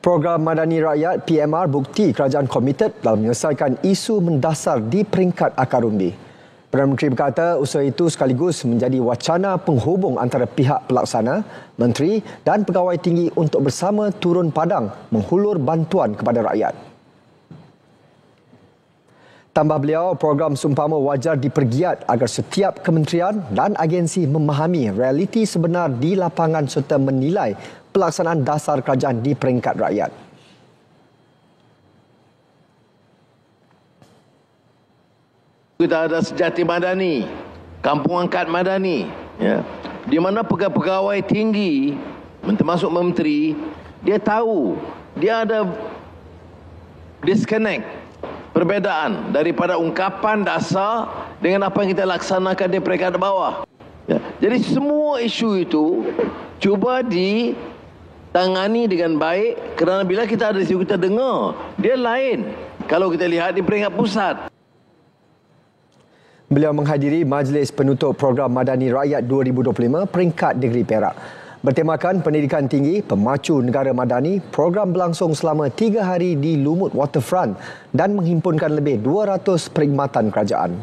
Program Madani Rakyat PMR bukti kerajaan komited dalam menyelesaikan isu mendasar di peringkat akar umbi. Perdana Menteri berkata usaha itu sekaligus menjadi wacana penghubung antara pihak pelaksana, menteri dan pegawai tinggi untuk bersama turun padang menghulur bantuan kepada rakyat. Tambah beliau, program seumpama wajar dipergiat agar setiap kementerian dan agensi memahami realiti sebenar di lapangan serta menilai pelaksanaan dasar kerajaan di peringkat rakyat. Kita ada sejati madani, kampung angkat madani, ya, di mana pegawai tinggi, termasuk menteri, dia tahu dia ada disconnect, perbezaan daripada ungkapan dasar dengan apa yang kita laksanakan di peringkat bawah. Ya. Jadi semua isu itu cuba ditangani dengan baik, kerana bila kita ada isu kita dengar, dia lain kalau kita lihat di peringkat pusat. Beliau menghadiri Majlis Penutup Program Madani Rakyat 2025 peringkat negeri Perak. Bertemakan pendidikan tinggi, pemacu negara madani, program berlangsung selama 3 hari di Lumut Waterfront dan menghimpunkan lebih 200 perkhidmatan kerajaan.